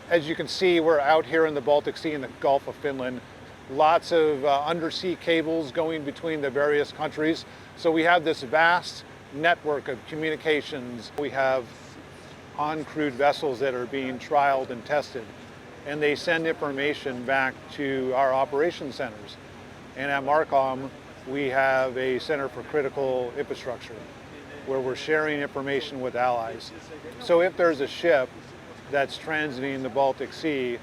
As you can see, we're out here in the Baltic Sea in the Gulf of Finland. Lots of undersea cables going between the various countries. So we have this vast network of communications. We have uncrewed vessels that are being trialed and tested, and they send information back to our operation centers. And at Marcom, we have a Center for Critical Infrastructure where we're sharing information with allies. So if there's a ship that's transiting the Baltic Sea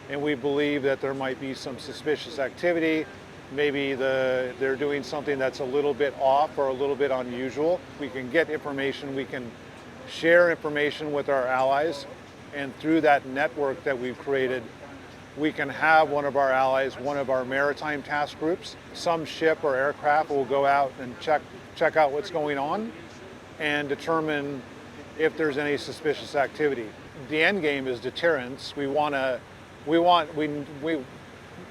and we believe that there might be some suspicious activity, maybe they're doing something that's a little bit off or a little bit unusual, we can get information, we can share information with our allies, and through that network that we've created, we can have one of our allies, one of our maritime task groups, some ship or aircraft will go out and check out what's going on and determine if there's any suspicious activity. The end game is deterrence. We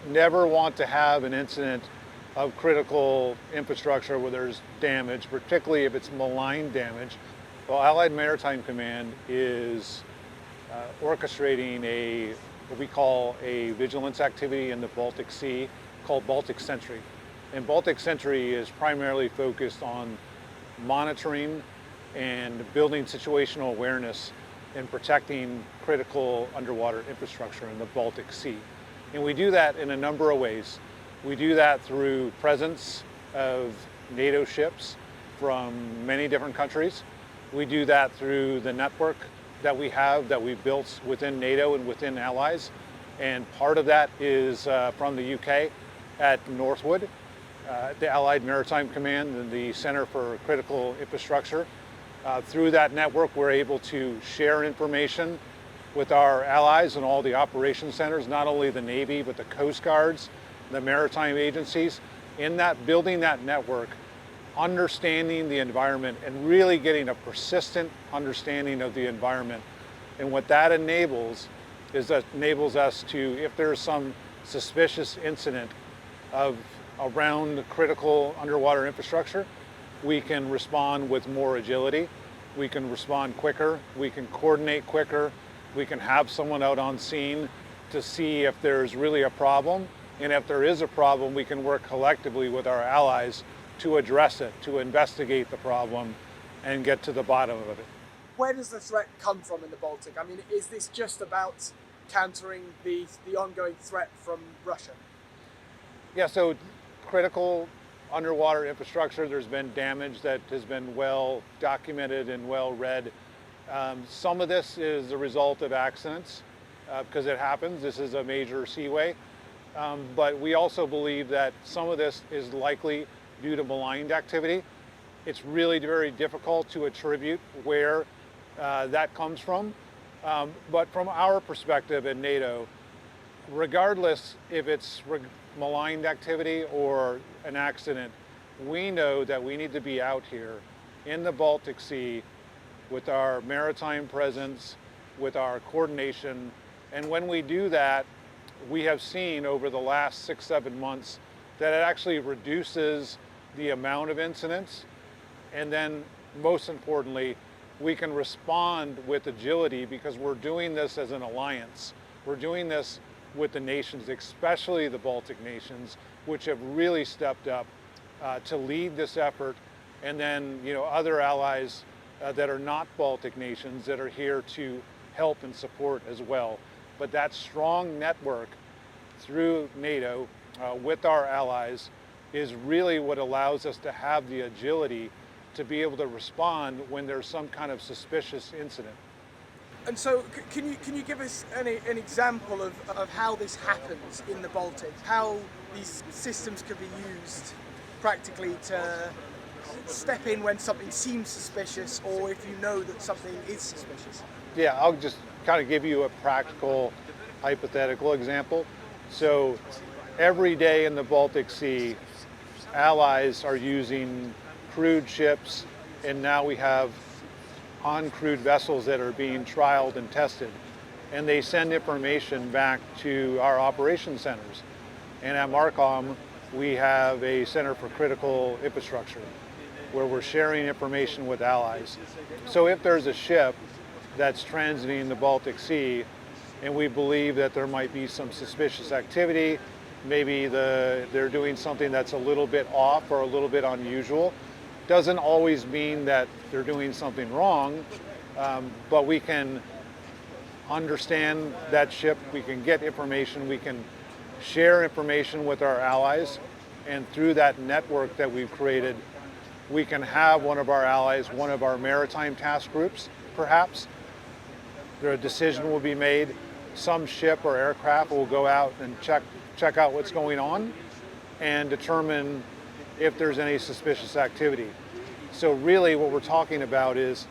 never want to have an incident of critical infrastructure where there's damage, particularly if it's malign damage. Well, Allied Maritime Command is orchestrating what we call a vigilance activity in the Baltic Sea called Baltic Sentry. And Baltic Sentry is primarily focused on monitoring and building situational awareness and protecting critical underwater infrastructure in the Baltic Sea. And we do that in a number of ways. We do that through presence of NATO ships from many different countries. We do that through the network that we have, that we've built within NATO and within allies. And part of that is from the UK at Northwood, the Allied Maritime Command and the Center for Critical Infrastructure. Through that network, we're able to share information with our allies and all the operation centers, not only the Navy, but the Coast Guards, the maritime agencies. In that, building that network, understanding the environment and really getting a persistent understanding of the environment. And what that enables is that enables us to, if there's some suspicious incident around critical underwater infrastructure, we can respond with more agility. We can respond quicker. We can coordinate quicker. We can have someone out on scene to see if there's really a problem. And if there is a problem, we can work collectively with our allies to address it, to investigate the problem and get to the bottom of it. Where does the threat come from in the Baltic? I mean, is this just about countering the ongoing threat from Russia? Yeah, so critical underwater infrastructure, there's been damage that has been well documented and well read. Some of this is the result of accidents because it happens. This is a major seaway. But we also believe that some of this is likely due to maligned activity. It's really very difficult to attribute where that comes from. But from our perspective at NATO, regardless if it's maligned activity or an accident, we know that we need to be out here in the Baltic Sea with our maritime presence, with our coordination. And when we do that, we have seen over the last 6-7 months that it actually reduces the amount of incidents. And then most importantly, we can respond with agility because we're doing this as an alliance. We're doing this with the nations, especially the Baltic nations, which have really stepped up to lead this effort. And then, other allies that are not Baltic nations that are here to help and support as well. But that strong network through NATO with our allies is really what allows us to have the agility to be able to respond when there's some kind of suspicious incident. And so can you give us an example of how this happens in the Baltic? How these systems can be used practically to step in when something seems suspicious, or if you know that something is suspicious? Yeah, I'll just kind of give you a practical, hypothetical example. So every day in the Baltic Sea, allies are using crewed ships, and now we have uncrewed vessels that are being trialed and tested. And they send information back to our operation centers. And at Marcom, we have a Center for Critical Infrastructure where we're sharing information with allies. So if there's a ship that's transiting the Baltic Sea and we believe that there might be some suspicious activity. Maybe they're doing something that's a little bit off or a little bit unusual. Doesn't always mean that they're doing something wrong, but we can understand that ship, we can get information, we can share information with our allies, and through that network that we've created, we can have one of our allies, one of our maritime task groups, perhaps. A decision will be made. Some ship or aircraft will go out and check out what's going on and determine if there's any suspicious activity. So really what we're talking about is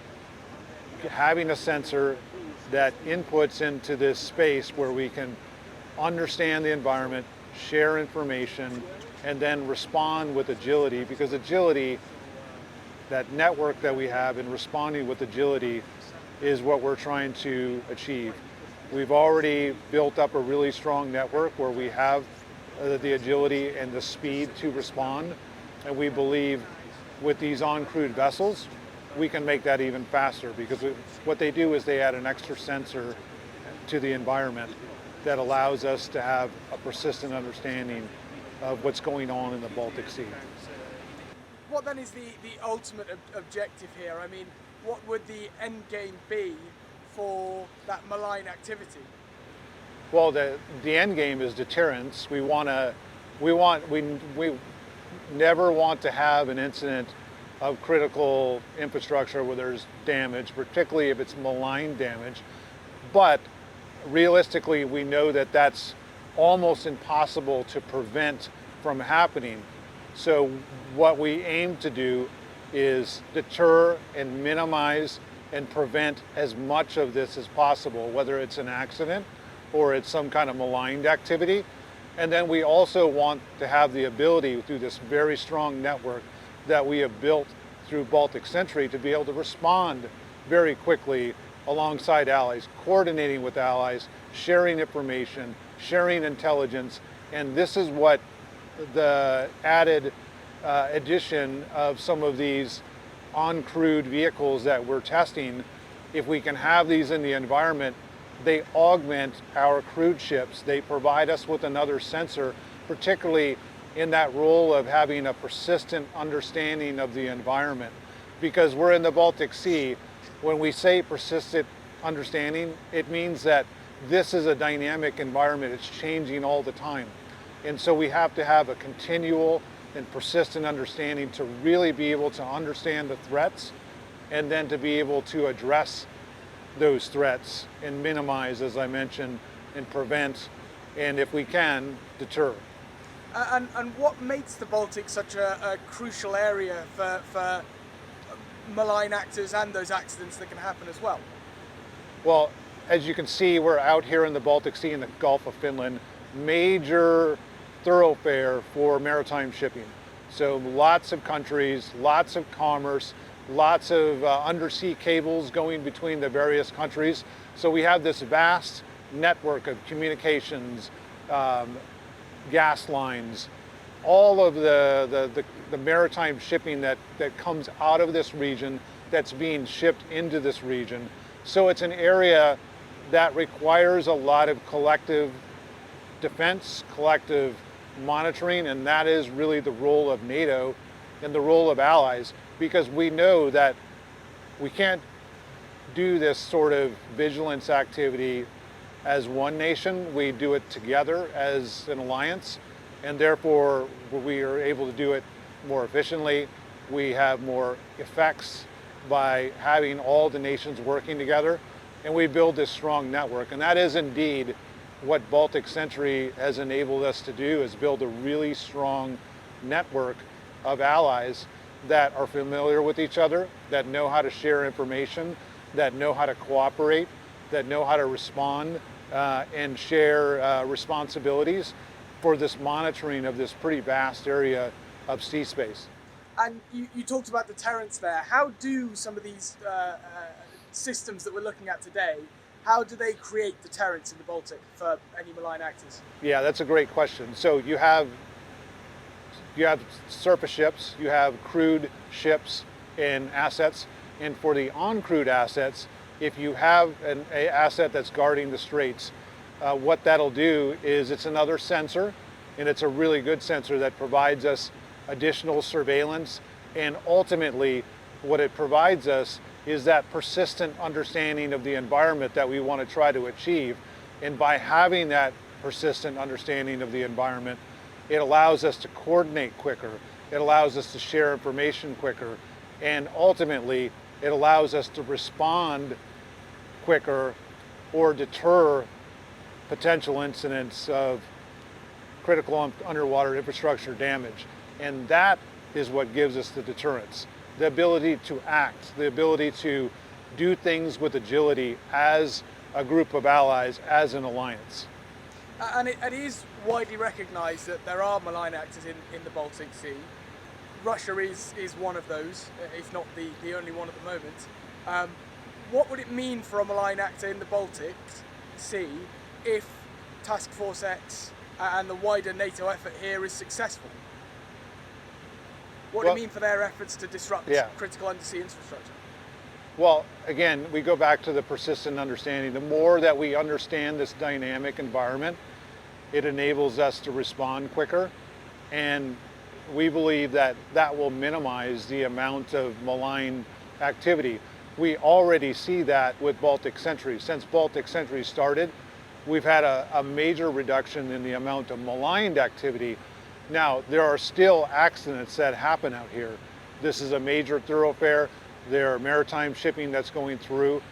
having a sensor that inputs into this space where we can understand the environment, share information, and then respond with agility, because agility, that network that we have in responding with agility, is what we're trying to achieve. We've already built up a really strong network where we have the agility and the speed to respond, and we believe with these uncrewed vessels, we can make that even faster, because what they do is they add an extra sensor to the environment that allows us to have a persistent understanding of what's going on in the Baltic Sea. What then is the ultimate objective here? I mean, what would the end game be for that malign activity? Well, the end game is deterrence. We never want to have an incident of critical infrastructure where there's damage, particularly if it's malign damage. But realistically, we know that that's almost impossible to prevent from happening. So what we aim to do is deter and minimize and prevent as much of this as possible, whether it's an accident or it's some kind of maligned activity. And then we also want to have the ability through this very strong network that we have built through Baltic Sentry to be able to respond very quickly alongside allies, coordinating with allies, sharing information, sharing intelligence. And this is what the added addition of some of these uncrewed vehicles that we're testing. If we can have these in the environment, they augment our crewed ships. They provide us with another sensor, particularly in that role of having a persistent understanding of the environment. Because we're in the Baltic Sea, when we say persistent understanding, it means that this is a dynamic environment. It's changing all the time. And so we have to have a continual and persistent understanding to really be able to understand the threats, and then to be able to address those threats and minimize, as I mentioned, and prevent, and if we can, deter. And what makes the Baltic such a crucial area for malign actors and those accidents that can happen as well? Well, as you can see, we're out here in the Baltic Sea in the Gulf of Finland, major thoroughfare for maritime shipping. So lots of countries, lots of commerce, lots of undersea cables going between the various countries. So we have this vast network of communications, gas lines, all of the maritime shipping that comes out of this region that's being shipped into this region. So it's an area that requires a lot of collective defense, collective monitoring, and that is really the role of NATO and the role of allies, because we know that we can't do this sort of vigilance activity as one nation. We do it together as an alliance, and therefore we are able to do it more efficiently. We have more effects by having all the nations working together, and we build this strong network. And that is indeed what Baltic Sentry has enabled us to do, is build a really strong network of allies that are familiar with each other, that know how to share information, that know how to cooperate, that know how to respond and share responsibilities for this monitoring of this pretty vast area of sea space. And you talked about deterrence there. How do some of these systems that we're looking at today, how do they create deterrence in the Baltic for any malign actors? Yeah, that's a great question. So you have surface ships, you have crewed ships and assets, and for the uncrewed assets, if you have an asset that's guarding the straits, what that'll do is it's another sensor, and it's a really good sensor that provides us additional surveillance, and ultimately what it provides us is that persistent understanding of the environment that we want to try to achieve. And by having that persistent understanding of the environment, it allows us to coordinate quicker, it allows us to share information quicker, and ultimately it allows us to respond quicker or deter potential incidents of critical underwater infrastructure damage. And that is what gives us the deterrence. The ability to act, the ability to do things with agility as a group of allies, as an alliance. And it is widely recognised that there are malign actors in the Baltic Sea. Russia is one of those, if not the only one at the moment. What would it mean for a malign actor in the Baltic Sea if Task Force X and the wider NATO effort here is successful? What would it mean for their efforts to disrupt critical undersea infrastructure? Well, again, we go back to the persistent understanding. The more that we understand this dynamic environment, it enables us to respond quicker, and we believe that that will minimize the amount of malign activity. We already see that with Baltic Sentry. Since Baltic Sentry started, we've had a major reduction in the amount of maligned activity. Now, there are still accidents that happen out here. This is a major thoroughfare. There are maritime shipping that's going through.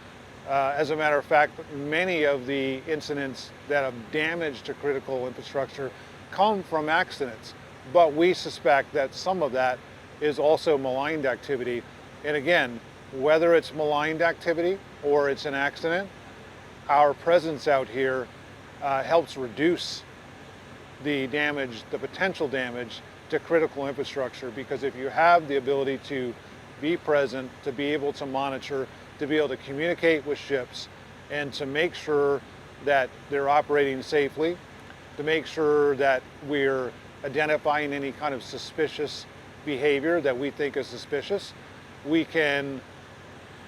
As a matter of fact, many of the incidents that have damage to critical infrastructure come from accidents. But we suspect that some of that is also maligned activity. And again, whether it's maligned activity or it's an accident, our presence out here helps reduce the damage, the potential damage to critical infrastructure, because if you have the ability to be present, to be able to monitor, to be able to communicate with ships, and to make sure that they're operating safely, to make sure that we're identifying any kind of suspicious behavior that we think is suspicious, we can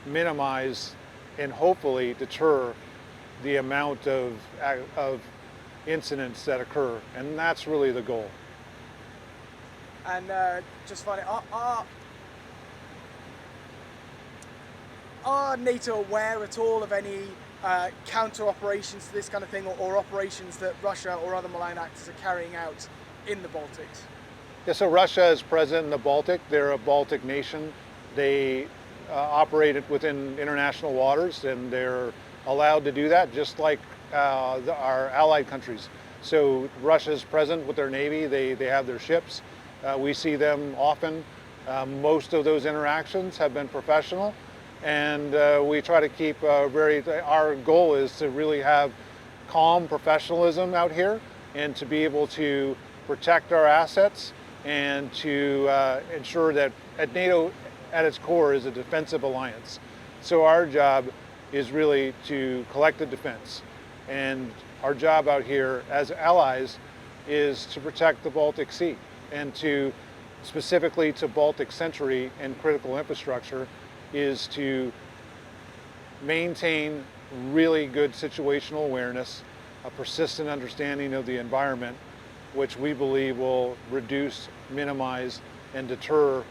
minimize and hopefully deter the amount of incidents that occur, and that's really the goal. And just finally, are NATO aware at all of any counter operations to this kind of thing, or operations that Russia or other malign actors are carrying out in the Baltics? Yeah, so Russia is present in the Baltic. They're a Baltic nation. They operate within international waters, and they're allowed to do that just like our allied countries. So Russia's present with their navy. They have their ships. We see them often. Most of those interactions have been professional, and we try to keep our goal is to really have calm professionalism out here, and to be able to protect our assets, and to ensure that NATO at its core is a defensive alliance. So our job is really to collective defense. And our job out here as allies is to protect the Baltic Sea, and to specifically to Baltic Sentry and critical infrastructure is to maintain really good situational awareness, a persistent understanding of the environment, which we believe will reduce, minimize, and deter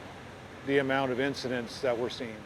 the amount of incidents that we're seeing.